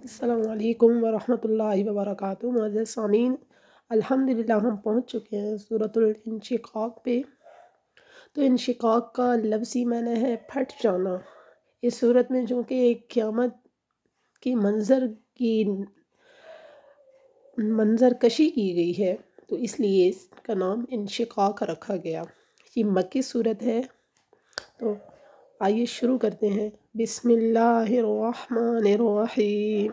السلام علیکم ورحمۃ اللہ وبرکاتہ۔ معزز سامعین، الحمدللہ ہم پہنچ چکے ہیں سورۃ الانشقاق پہ۔ تو انشقاق کا لفظی معنی ہے پھٹ جانا۔ اس صورت میں جو کہ ایک قیامت کی منظر کشی کی گئی ہے، تو اس لیے اس کا نام انشقاق رکھا گیا۔ یہ مکی صورت ہے۔ تو آئیے شروع کرتے ہیں۔ بسم اللہ الرحمن الرحیم۔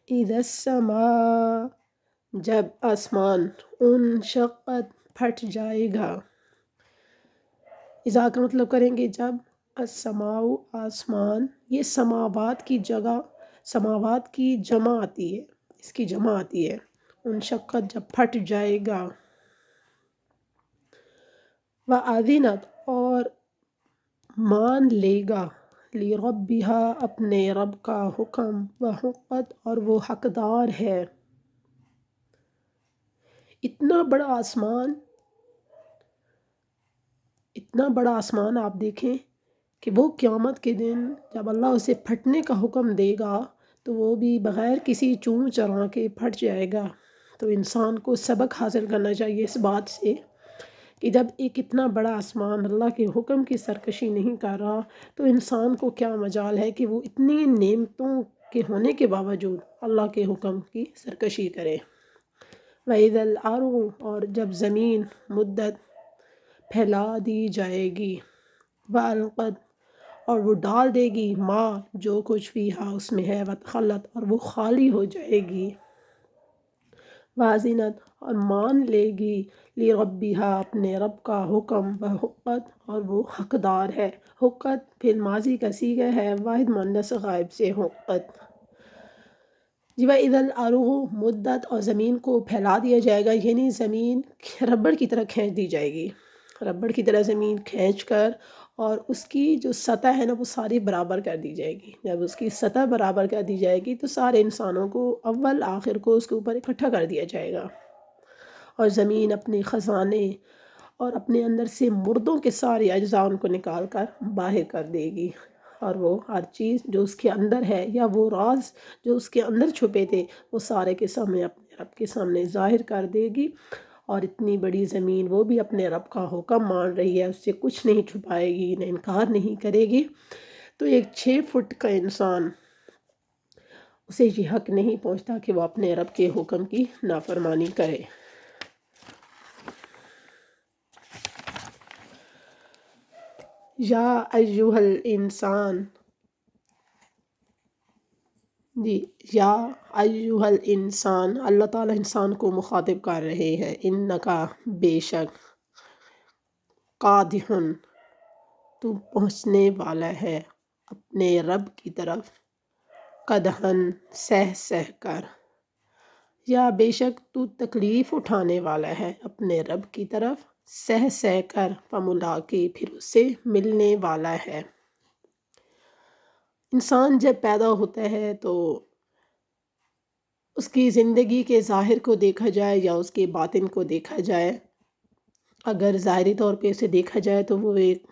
اذا السماء، جب آسمان، انشقت، پھٹ جائے گا۔ اذا کا مطلب کریں گے جب، السماء آسمان، یہ سماوات کی جگہ، سماوات کی جمع آتی ہے، اس کی جمع آتی ہے۔ انشقت جب پھٹ جائے گا۔ وَأَذِنَتْ، اور مان لے گا، لِرَبِّهَا، اپنے رب کا حکم، وَحُقَّتْ، اور وہ حقدار ہے۔ اتنا بڑا آسمان آپ دیکھیں کہ وہ قیامت کے دن جب اللہ اسے پھٹنے کا حکم دے گا تو وہ بھی بغیر کسی چون چرا کے پھٹ جائے گا۔ تو انسان کو سبق حاصل کرنا چاہیے اس بات سے کہ جب ایک اتنا بڑا آسمان اللہ کے حکم کی سرکشی نہیں کر رہا تو انسان کو کیا مجال ہے کہ وہ اتنی نعمتوں کے ہونے کے باوجود اللہ کے حکم کی سرکشی کرے۔ وَإِذَا الْأَرْضُ، اور جب زمین مدت پھیلا دی جائے گی، وَأَلْقَتْ، اور وہ ڈال دے گی، ما، جو کچھ فیہا، اس میں ہے، وَتَخَلَّتْ، اور وہ خالی ہو جائے گی، وَأَذِنَتْ، اور مان لے گی، لِرَبِّهَا، اپنے رب کا حکم، وَحُقَّتْ، اور وہ حقدار ہے۔ حقت فعل ماضی کا صیغہ ہے، واحد مؤنث غائب سے حقت۔ جی، وَإِذَا الْأَرْضُ مدت، اور زمین کو پھیلا دیا جائے گا، یعنی زمین ربڑ کی طرح کھینچ دی جائے گی، ربڑ کی طرح زمین کھینچ کر، اور اس کی جو سطح ہے نا وہ ساری برابر کر دی جائے گی۔ جب اس کی سطح برابر کر دی جائے گی تو سارے انسانوں کو اول آخر کو اس کے اوپر اکٹھا کر دیا جائے گا، اور زمین اپنے خزانے اور اپنے اندر سے مردوں کے سارے اجزاء ان کو نکال کر باہر کر دے گی، اور وہ ہر چیز جو اس کے اندر ہے یا وہ راز جو اس کے اندر چھپے تھے وہ سارے کے سامنے اپنے رب کے سامنے ظاہر کر دے گی۔ اور اتنی بڑی زمین وہ بھی اپنے رب کا حکم مان رہی ہے، اس سے کچھ نہیں چھپائے گی، نہ انکار نہیں کرے گی۔ تو ایک 6 فٹ کا انسان، اسے یہ حق نہیں پہنچتا کہ وہ اپنے رب کے حکم کی نافرمانی کرے۔ یا ایہا الانسان، جی، یا ایہا الانسان، اللہ تعالیٰ انسان کو مخاطب کر رہے ہیں، انکا، بے شک، قادحن، تو پہنچنے والا ہے اپنے رب کی طرف، قدحن، سہ کر، یا بے شک تو تکلیف اٹھانے والا ہے اپنے رب کی طرف، سہ کر، فملاقی، پھر اسے ملنے والا ہے۔ انسان جب پیدا ہوتا ہے تو اس کی زندگی کے ظاہر کو دیکھا جائے یا اس کے باطن کو دیکھا جائے، اگر ظاہری طور پہ اسے دیکھا جائے تو وہ ایک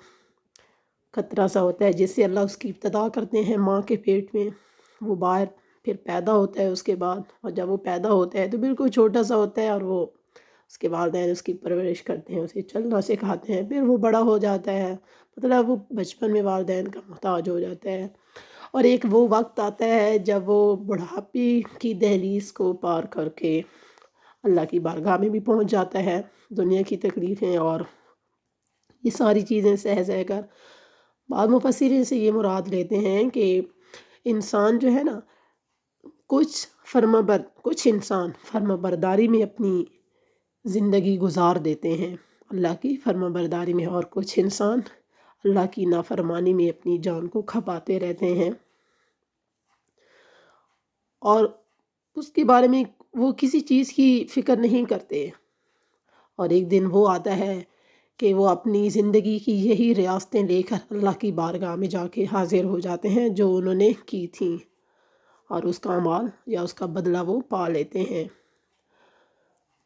قطرہ سا ہوتا ہے جس سے اللہ اس کی ابتدا کرتے ہیں ماں کے پیٹ میں، وہ باہر پھر پیدا ہوتا ہے اس کے بعد، اور جب وہ پیدا ہوتا ہے تو بالکل چھوٹا سا ہوتا ہے، اور وہ اس کے والدین اس کی پرورش کرتے ہیں، اسے چلنا سکھاتے ہیں، پھر وہ بڑا ہو جاتا ہے، مطلب وہ بچپن میں والدین کا محتاج ہو جاتا ہے، اور ایک وہ وقت آتا ہے جب وہ بڑھاپے کی دہلیز کو پار کر کے اللہ کی بارگاہ میں بھی پہنچ جاتا ہے، دنیا کی تکلیفیں اور یہ ساری چیزیں سہ کر۔ بعض مفسرین سے یہ مراد لیتے ہیں کہ انسان جو ہے نا، کچھ انسان فرما برداری میں اپنی زندگی گزار دیتے ہیں، اللہ کی فرما برداری میں، اور کچھ انسان اللہ کی نافرمانی میں اپنی جان کو کھپاتے رہتے ہیں، اور اس کے بارے میں وہ کسی چیز کی فکر نہیں کرتے، اور ایک دن وہ آتا ہے کہ وہ اپنی زندگی کی یہی ریاستیں لے کر اللہ کی بارگاہ میں جا کے حاضر ہو جاتے ہیں جو انہوں نے کی تھیں، اور اس کا مال یا اس کا بدلہ وہ پا لیتے ہیں۔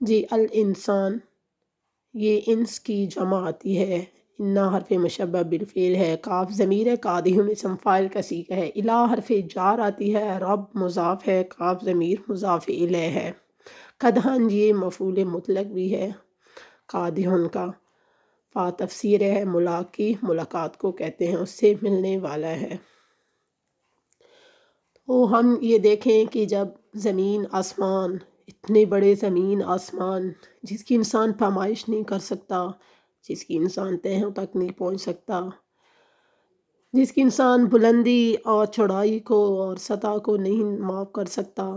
جی، الانسان، یہ انس کی جمع آتی ہے، انا حرف مشبہ بالفعل ہے، کاف ضمیر ہے، قادہم اسم فاعل کا صیغہ ہے، الہ حرف جار آتی ہے، رب مضاف ہے، کاف ضمیر مضاف الیہ ہے، قدحن یہ مفعول مطلق بھی ہے قادحن کا، فا تفسیر ہے، ملاقی ملاقات کو کہتے ہیں، اس سے ملنے والا ہے۔ تو ہم یہ دیکھیں کہ جب زمین آسمان، اتنے بڑے زمین آسمان جس کی انسان پیمائش نہیں کر سکتا، جس کی انسان تہوں تک نہیں پہنچ سکتا، جس کی انسان بلندی اور چوڑائی کو اور سطح کو نہیں ماپ کر سکتا،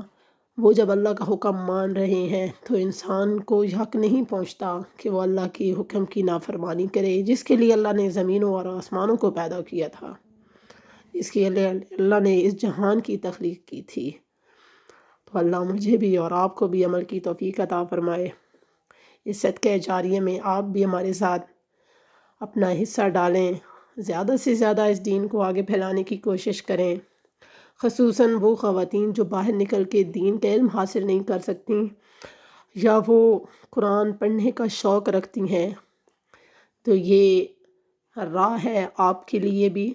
وہ جب اللہ کا حکم مان رہے ہیں تو انسان کو حق نہیں پہنچتا کہ وہ اللہ کی حکم کی نافرمانی کرے، جس کے لیے اللہ نے زمینوں اور آسمانوں کو پیدا کیا تھا، جس کے لیے اللہ نے اس جہان کی تخلیق کی تھی۔ تو اللہ مجھے بھی اور آپ کو بھی عمل کی توفیق عطا فرمائے۔ اس صدقہ جاریہ میں آپ بھی ہمارے ساتھ اپنا حصہ ڈالیں، زیادہ سے زیادہ اس دین کو آگے پھیلانے کی کوشش کریں، خصوصاً وہ خواتین جو باہر نکل کے دین کا علم حاصل نہیں کر سکتی یا وہ قرآن پڑھنے کا شوق رکھتی ہیں، تو یہ راہ ہے آپ کے لیے بھی۔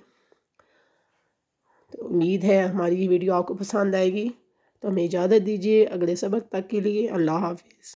تو امید ہے ہماری یہ ویڈیو آپ کو پسند آئے گی، تو ہمیں اجازت دیجیے، اگلے سبق تک کے لیے اللہ حافظ۔